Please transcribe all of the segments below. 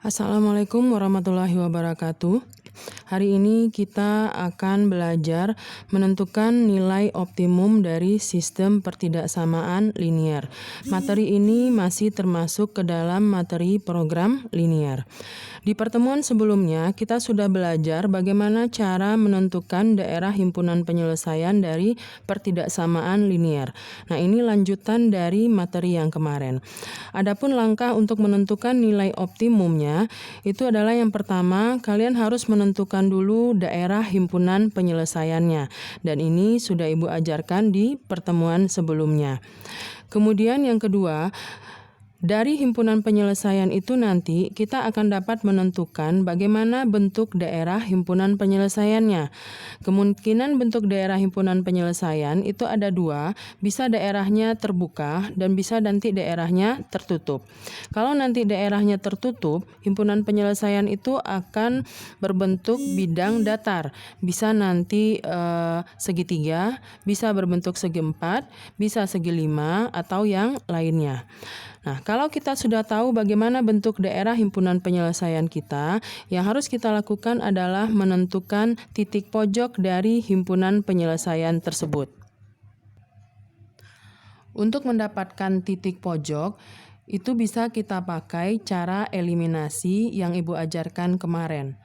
Assalamualaikum warahmatullahi wabarakatuh. Hari ini kita akan belajar menentukan nilai optimum dari sistem pertidaksamaan linier. Materi ini masih termasuk ke dalam materi program linier. Di pertemuan sebelumnya, kita sudah belajar bagaimana cara menentukan daerah himpunan penyelesaian dari pertidaksamaan linier. Nah, ini lanjutan dari materi yang kemarin. Adapun langkah untuk menentukan nilai optimumnya, itu adalah yang pertama, kalian harus menentukan dulu daerah himpunan penyelesaiannya. Dan ini sudah Ibu ajarkan di pertemuan sebelumnya. Kemudian yang kedua, dari himpunan penyelesaian itu nanti kita akan dapat menentukan bagaimana bentuk daerah himpunan penyelesaiannya. Kemungkinan bentuk daerah himpunan penyelesaian itu ada dua, bisa daerahnya terbuka dan bisa nanti daerahnya tertutup. Kalau nanti daerahnya tertutup, himpunan penyelesaian itu akan berbentuk bidang datar. Bisa nanti segitiga, bisa berbentuk segi empat, bisa segi lima, atau yang lainnya. Nah, kalau kita sudah tahu bagaimana bentuk daerah himpunan penyelesaian kita, yang harus kita lakukan adalah menentukan titik pojok dari himpunan penyelesaian tersebut. Untuk mendapatkan titik pojok, itu bisa kita pakai cara eliminasi yang Ibu ajarkan kemarin.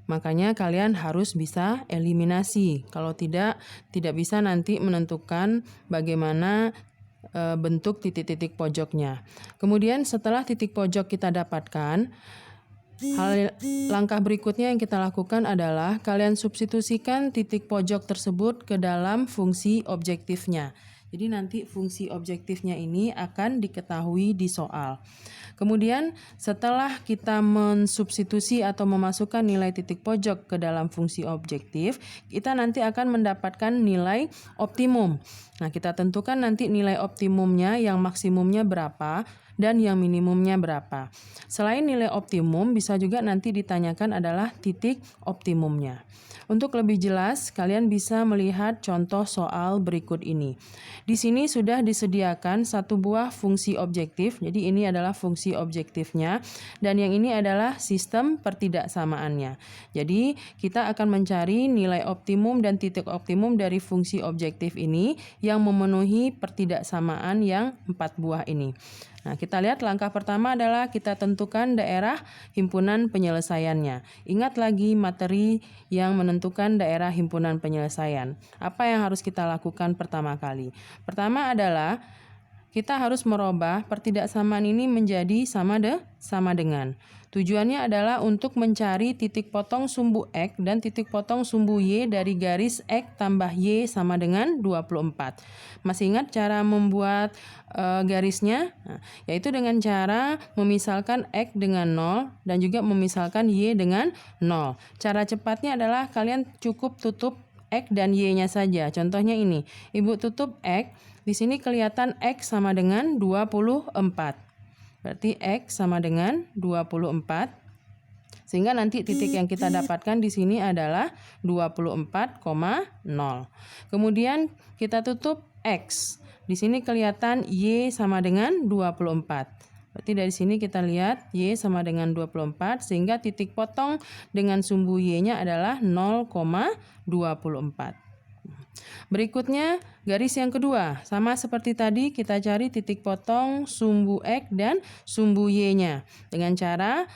Makanya kalian harus bisa eliminasi. Kalau tidak bisa nanti menentukan bagaimana bentuk titik-titik pojoknya. Kemudian setelah titik pojok kita dapatkan, langkah berikutnya yang kita lakukan adalah kalian substitusikan titik pojok tersebut ke dalam fungsi objektifnya. Jadi nanti fungsi objektifnya ini akan diketahui di soal. Kemudian setelah kita mensubstitusi atau memasukkan nilai titik pojok ke dalam fungsi objektif, kita nanti akan mendapatkan nilai optimum. Nah, kita tentukan nanti nilai optimumnya, yang maksimumnya berapa dan yang minimumnya berapa. Selain nilai optimum, bisa juga nanti ditanyakan adalah titik optimumnya. Untuk lebih jelas, kalian bisa melihat contoh soal berikut ini. Di sini sudah disediakan satu buah fungsi objektif, jadi ini adalah fungsi objektifnya, dan yang ini adalah sistem pertidaksamaannya. Jadi, kita akan mencari nilai optimum dan titik optimum dari fungsi objektif ini yang memenuhi pertidaksamaan yang 4 buah ini. Nah, kita lihat langkah pertama adalah kita tentukan daerah himpunan penyelesaiannya. Ingat lagi materi yang menentukan daerah himpunan penyelesaian. Apa yang harus kita lakukan pertama kali? Pertama adalah kita harus merubah pertidaksamaan ini menjadi sama dengan. Tujuannya adalah untuk mencari titik potong sumbu X dan titik potong sumbu Y dari garis X tambah Y sama dengan 24. Masih ingat cara membuat garisnya? Nah, yaitu dengan cara memisalkan X dengan 0 dan juga memisalkan Y dengan 0. Cara cepatnya adalah kalian cukup tutup X dan Y-nya saja. Contohnya ini, Ibu tutup X, di sini kelihatan X sama dengan 24. Berarti X sama dengan 24. Sehingga nanti titik yang kita dapatkan di sini adalah 24,0. Kemudian kita tutup X. Di sini kelihatan Y sama dengan 24. Berarti dari sini kita lihat Y sama dengan 24, sehingga titik potong dengan sumbu Y-nya adalah 0,24. Berikutnya, garis yang kedua. Sama seperti tadi, kita cari titik potong sumbu X dan sumbu Y-nya. Dengan cara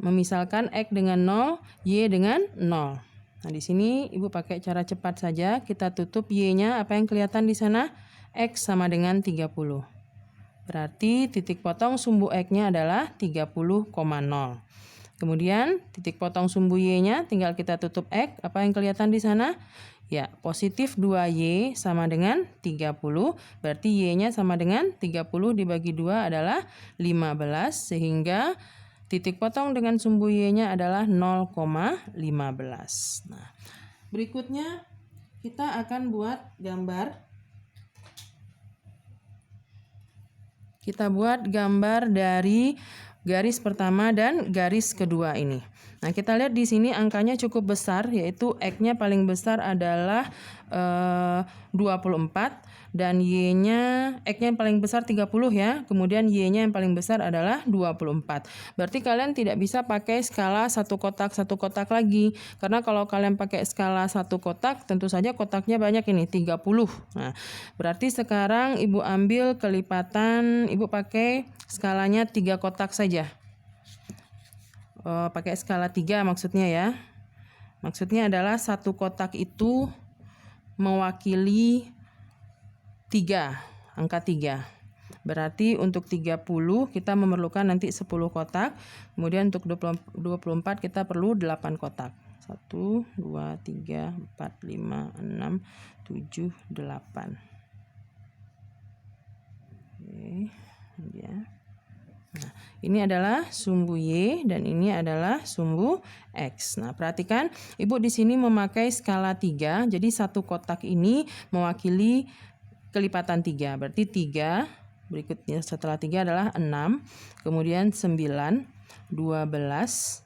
memisalkan X dengan 0, Y dengan 0. Nah, di sini Ibu pakai cara cepat saja. Kita tutup Y-nya. Apa yang kelihatan di sana? X sama dengan 30. Berarti titik potong sumbu X-nya adalah 30,0. Kemudian titik potong sumbu Y-nya tinggal kita tutup X. Apa yang kelihatan di sana? Ya, positif 2Y sama dengan 30. Berarti Y-nya sama dengan 30 dibagi 2 adalah 15. Sehingga titik potong dengan sumbu Y-nya adalah 0,15. Nah, berikutnya kita akan buat gambar. Kita buat gambar dari garis pertama dan garis kedua ini. Nah, kita lihat di sini angkanya cukup besar, yaitu X-nya paling besar adalah 24 dan Y-nya X-nya yang paling besar 30 ya. Kemudian Y-nya yang paling besar adalah 24. Berarti kalian tidak bisa pakai skala satu kotak lagi. Karena kalau kalian pakai skala satu kotak, tentu saja kotaknya banyak ini 30. Nah, berarti sekarang Ibu ambil kelipatan, Ibu pakai skalanya 3 kotak saja. Pakai skala 3 maksudnya ya. Maksudnya adalah satu kotak itu mewakili 3, angka 3. Berarti untuk 30 kita memerlukan nanti 10 kotak. Kemudian untuk 24 kita perlu 8 kotak. 1, 2, 3, 4, 5, 6, 7, 8. Oke, ya. Nah, ini adalah sumbu Y dan ini adalah sumbu X. Nah, perhatikan Ibu di sini memakai skala 3. Jadi satu kotak ini mewakili kelipatan 3. Berarti 3, berikutnya setelah 3 adalah 6, kemudian 9, 12,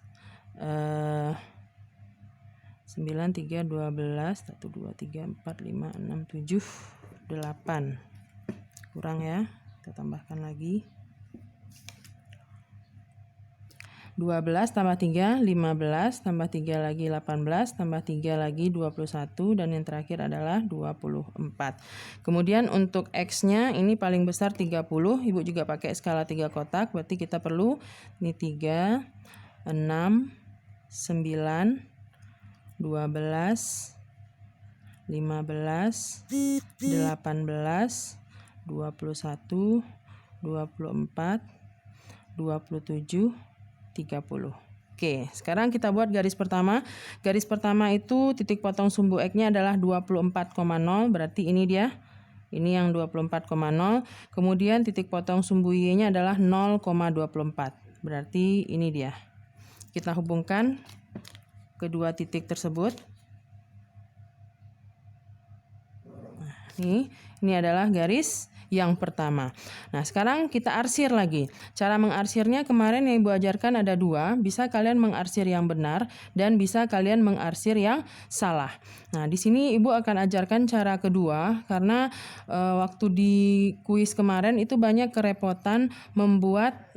9, 3, 12, 1, 2, 3, 4, 5, 6, 7, 8. Kurang ya, kita tambahkan lagi. 12 tambah 3, 15, tambah 3 lagi 18, tambah 3 lagi 21, dan yang terakhir adalah 24. Kemudian untuk X-nya ini paling besar 30, Ibu juga pakai skala 3 kotak, berarti kita perlu ini 3, 6, 9, 12, 15, 18, 21, 24, 27, 30. Oke, sekarang kita buat garis pertama. Garis pertama itu titik potong sumbu X-nya adalah 24,0, berarti ini dia. Ini yang 24,0. Kemudian titik potong sumbu Y-nya adalah 0,24. Berarti ini dia. Kita hubungkan kedua titik tersebut. Nah, ini adalah garis yang pertama. Nah, sekarang kita arsir lagi. Cara mengarsirnya kemarin yang Ibu ajarkan ada 2. Bisa kalian mengarsir yang benar dan bisa kalian mengarsir yang salah. Nah, di sini Ibu akan ajarkan cara kedua karena waktu di kuis kemarin itu banyak kerepotan membuat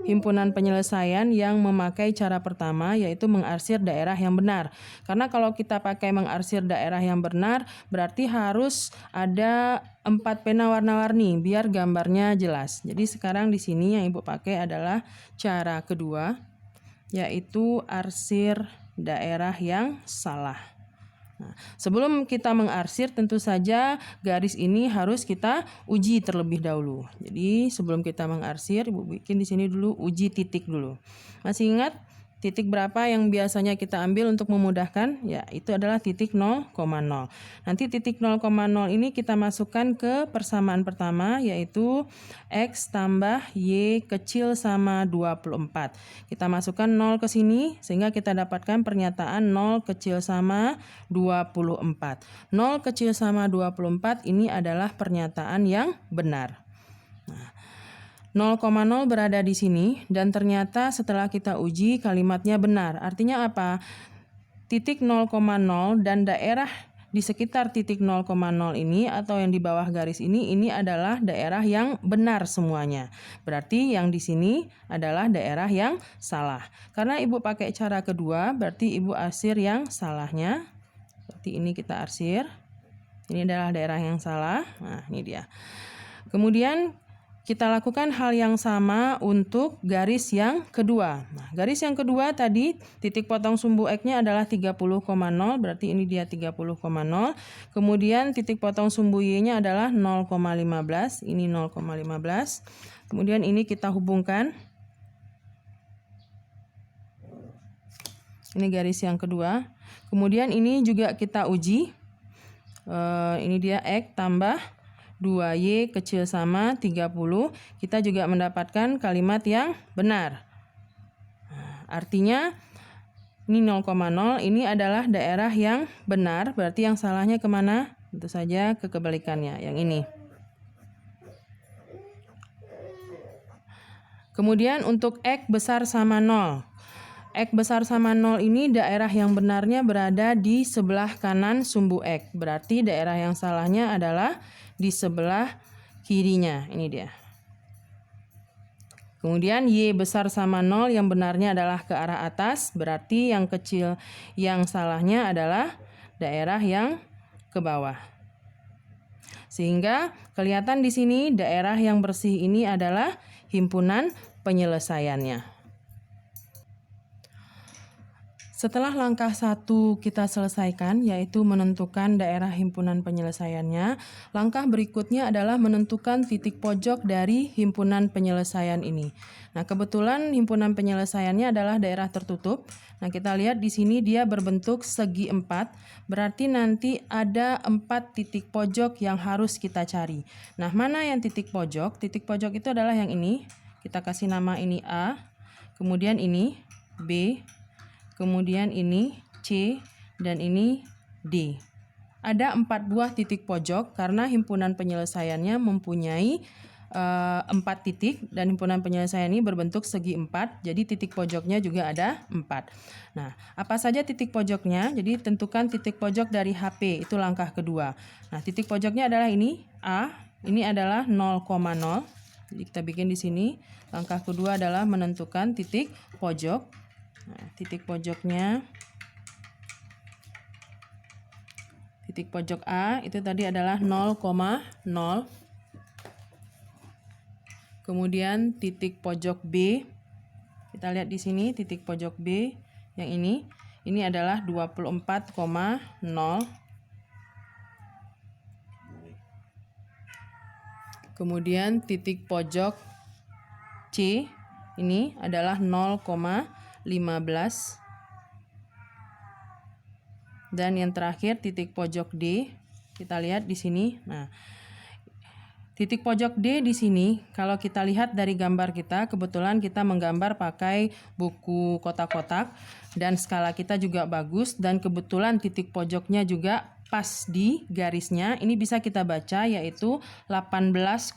himpunan penyelesaian yang memakai cara pertama, yaitu mengarsir daerah yang benar. Karena kalau kita pakai mengarsir daerah yang benar, berarti harus ada 4 pena warna-warni biar gambarnya jelas. Jadi sekarang di sini yang Ibu pakai adalah cara kedua, yaitu arsir daerah yang salah. Nah, sebelum kita mengarsir tentu saja garis ini harus kita uji terlebih dahulu. Jadi sebelum kita mengarsir, Ibu bikin di sini dulu uji titik dulu. Masih ingat titik berapa yang biasanya kita ambil untuk memudahkan? Ya, itu adalah titik 0,0. Nanti titik 0,0 ini kita masukkan ke persamaan pertama, yaitu X tambah Y kecil sama 24. Kita masukkan 0 ke sini sehingga kita dapatkan pernyataan 0 kecil sama 24. 0 kecil sama 24 ini adalah pernyataan yang benar. Nah, 0,0 berada di sini dan ternyata setelah kita uji kalimatnya benar. Artinya apa? Titik 0,0 dan daerah di sekitar titik 0,0 ini atau yang di bawah garis ini adalah daerah yang benar semuanya. Berarti yang di sini adalah daerah yang salah. Karena Ibu pakai cara kedua, berarti Ibu arsir yang salahnya. Seperti ini kita arsir. Ini adalah daerah yang salah. Nah, ini dia. Kemudian kita lakukan hal yang sama untuk garis yang kedua. Nah, garis yang kedua tadi titik potong sumbu X-nya adalah 30,0, berarti ini dia 30,0. Kemudian titik potong sumbu Y-nya adalah 0,15, ini 0,15. Kemudian ini kita hubungkan. Ini garis yang kedua. Kemudian ini juga kita uji. Ini dia X tambah 2Y kecil sama 30, kita juga mendapatkan kalimat yang benar. Artinya ini 0,0 ini adalah daerah yang benar, berarti yang salahnya kemana? Tentu saja ke kebalikannya, yang ini. Kemudian untuk X besar sama 0. X besar sama 0 ini daerah yang benarnya berada di sebelah kanan sumbu X. Berarti daerah yang salahnya adalah di sebelah kirinya. Ini dia. Kemudian Y besar sama 0 yang benarnya adalah ke arah atas, berarti yang kecil yang salahnya adalah daerah yang ke bawah. Sehingga kelihatan di sini daerah yang bersih ini adalah himpunan penyelesaiannya. Setelah langkah 1 kita selesaikan, yaitu menentukan daerah himpunan penyelesaiannya, langkah berikutnya adalah menentukan titik pojok dari himpunan penyelesaian ini. Nah, kebetulan himpunan penyelesaiannya adalah daerah tertutup. Nah, kita lihat di sini dia berbentuk segi 4, berarti nanti ada 4 titik pojok yang harus kita cari. Nah, mana yang titik pojok? Titik pojok itu adalah yang ini. Kita kasih nama ini A, kemudian ini B, kemudian ini C, dan ini D. Ada 4 buah titik pojok karena himpunan penyelesaiannya mempunyai 4 titik dan himpunan penyelesaian ini berbentuk segi 4, jadi titik pojoknya juga ada 4. Nah, apa saja titik pojoknya? Jadi tentukan titik pojok dari HP, itu langkah kedua. Nah, titik pojoknya adalah ini A, ini adalah 0,0. Jadi kita bikin di sini. Langkah kedua adalah menentukan titik pojok. Nah, titik pojoknya, titik pojok A itu tadi adalah 0,0. Kemudian titik pojok B, kita lihat di sini titik pojok B yang ini adalah 24,0. Kemudian titik pojok C ini adalah 0,15. Dan yang terakhir titik pojok D, kita lihat di sini. Nah, titik pojok D di sini kalau kita lihat dari gambar kita, kebetulan kita menggambar pakai buku kotak-kotak dan skala kita juga bagus, dan kebetulan titik pojoknya juga pas di garisnya. Ini bisa kita baca yaitu 18,6.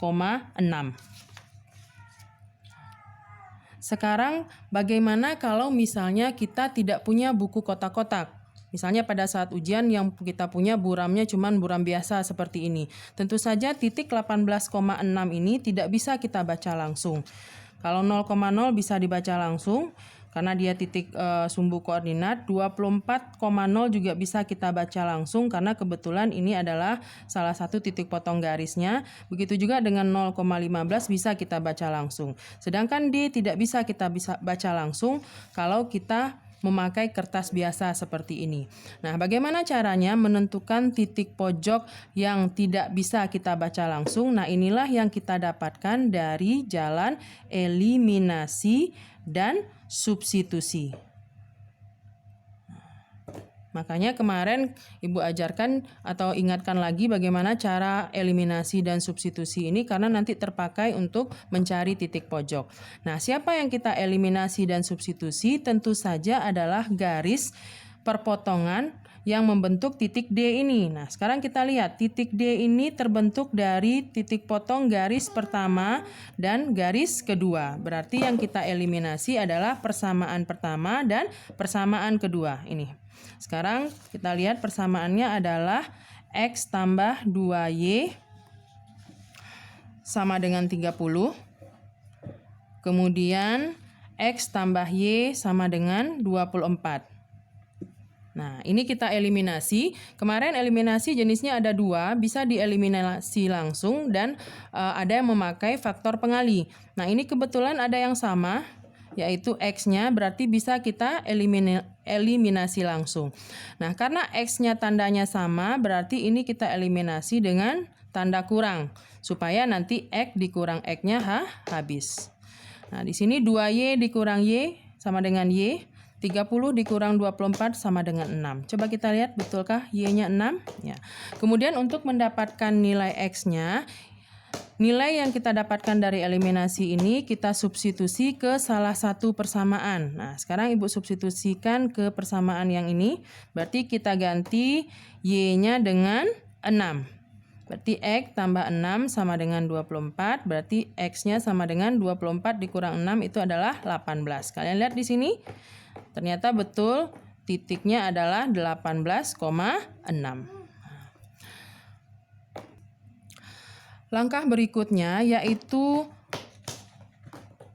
Sekarang bagaimana kalau misalnya kita tidak punya buku kotak-kotak? Misalnya pada saat ujian yang kita punya buramnya cuman buram biasa seperti ini. Tentu saja titik 18,6 ini tidak bisa kita baca langsung. Kalau 0,0 bisa dibaca langsung karena dia titik sumbu koordinat. 24,0 juga bisa kita baca langsung karena kebetulan ini adalah salah satu titik potong garisnya. Begitu juga dengan 0,15 bisa kita baca langsung. Sedangkan D tidak bisa kita baca langsung kalau kita memakai kertas biasa seperti ini. Nah, bagaimana caranya menentukan titik pojok yang tidak bisa kita baca langsung? Nah, inilah yang kita dapatkan dari jalan eliminasi dan substitusi. Makanya kemarin Ibu ajarkan atau ingatkan lagi bagaimana cara eliminasi dan substitusi ini karena nanti terpakai untuk mencari titik pojok. Nah, siapa yang kita eliminasi dan substitusi? Tentu saja adalah garis perpotongan yang membentuk titik D ini. Nah, sekarang kita lihat titik D ini terbentuk dari titik potong garis pertama dan garis kedua. Berarti yang kita eliminasi adalah persamaan pertama dan persamaan kedua ini. Sekarang kita lihat persamaannya adalah X tambah 2Y sama dengan 30. Kemudian X tambah Y sama dengan 24. Nah, ini kita eliminasi. Kemarin eliminasi jenisnya ada 2, bisa dieliminasi langsung dan ada yang memakai faktor pengali. Nah, ini kebetulan ada yang sama, yaitu X-nya, berarti bisa kita eliminasi langsung. Nah, karena X-nya tandanya sama, berarti ini kita eliminasi dengan tanda kurang, supaya nanti X dikurang X-nya habis. Nah, di sini 2Y dikurang Y sama dengan Y, 30 dikurang 24 sama dengan 6. Coba kita lihat, betulkah Y-nya 6? Ya. Kemudian untuk mendapatkan nilai X-nya, nilai yang kita dapatkan dari eliminasi ini kita substitusi ke salah satu persamaan. Nah, sekarang Ibu substitusikan ke persamaan yang ini. Berarti kita ganti Y-nya dengan 6. Berarti X tambah 6 sama dengan 24. Berarti X-nya sama dengan 24 dikurang 6 itu adalah 18. Kalian lihat di sini. Ternyata betul titiknya adalah 18,6. Langkah berikutnya yaitu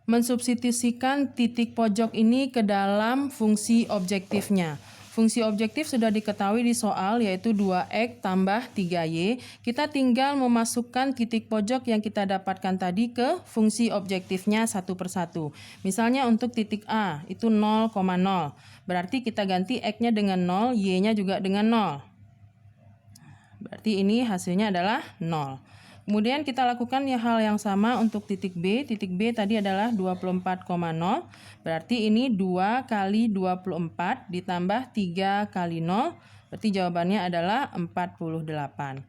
mensubstitusikan titik pojok ini ke dalam fungsi objektifnya. Fungsi objektif sudah diketahui di soal, yaitu 2x tambah 3y. Kita tinggal memasukkan titik pojok yang kita dapatkan tadi ke fungsi objektifnya satu persatu. Misalnya untuk titik A itu 0,0. Berarti kita ganti x-nya dengan 0, y-nya juga dengan 0. Berarti ini hasilnya adalah 0. Kemudian kita lakukan hal yang sama untuk titik B. Titik B tadi adalah 24,0. Berarti ini 2 kali 24 ditambah 3 kali 0. Berarti jawabannya adalah 48.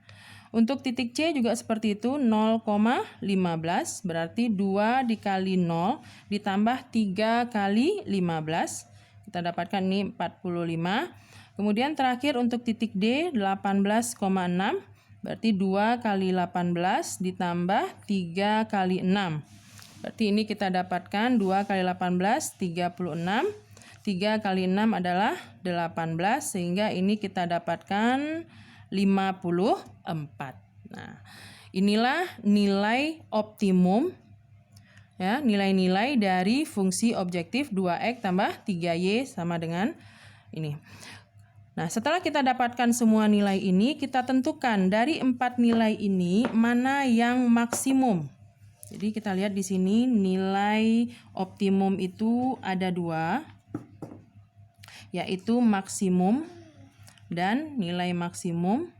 Untuk titik C juga seperti itu, 0,15. Berarti 2 dikali 0 ditambah 3 kali 15. Kita dapatkan ini 45. Kemudian terakhir untuk titik D, 18,6. Berarti 2 kali 18 ditambah 3 kali 6. Berarti ini kita dapatkan 2 kali 18, 36. 3 kali 6 adalah 18. Sehingga ini kita dapatkan 54. Nah, inilah nilai optimum, ya, nilai-nilai dari fungsi objektif 2x tambah 3y sama dengan ini. Nah, setelah kita dapatkan semua nilai ini, kita tentukan dari 4 nilai ini mana yang maksimum. Jadi kita lihat di sini nilai optimum itu ada 2, yaitu maksimum dan nilai maksimum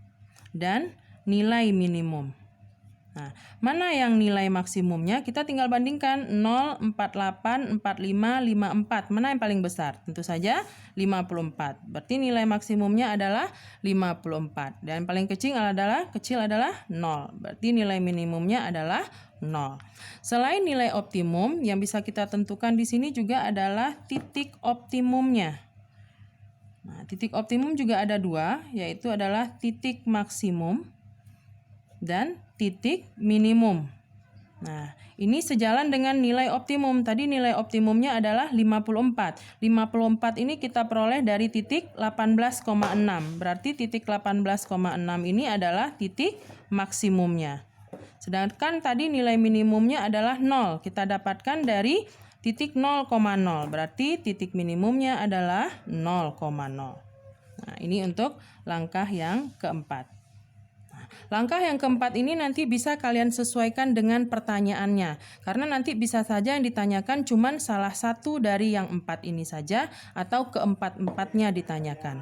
dan nilai minimum. Nah, mana yang nilai maksimumnya? Kita tinggal bandingkan 0, 48, 45, 54. Mana yang paling besar? Tentu saja 54. Berarti nilai maksimumnya adalah 54. Dan paling kecil adalah 0. Berarti nilai minimumnya adalah 0. Selain nilai optimum, yang bisa kita tentukan di sini juga adalah titik optimumnya. Nah, titik optimum juga ada 2, yaitu adalah titik maksimum dan titik minimum. Nah, ini sejalan dengan nilai optimum. Tadi nilai optimumnya adalah 54. 54 ini kita peroleh dari titik 18,6. Berarti titik 18,6 ini adalah titik maksimumnya. Sedangkan tadi nilai minimumnya adalah 0. Kita dapatkan dari titik 0,0. Berarti titik minimumnya adalah 0,0. Nah, ini untuk langkah yang keempat. Langkah yang keempat ini nanti bisa kalian sesuaikan dengan pertanyaannya. Karena nanti bisa saja yang ditanyakan cuma salah satu dari yang 4 ini saja atau keempat-empatnya ditanyakan.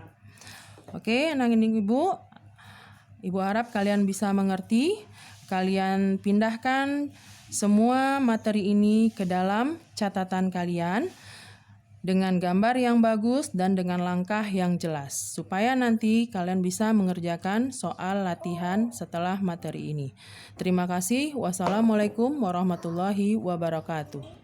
Oke, anak ini Ibu harap kalian bisa mengerti. Kalian pindahkan semua materi ini ke dalam catatan kalian dengan gambar yang bagus dan dengan langkah yang jelas, supaya nanti kalian bisa mengerjakan soal latihan setelah materi ini. Terima kasih. Wassalamualaikum warahmatullahi wabarakatuh.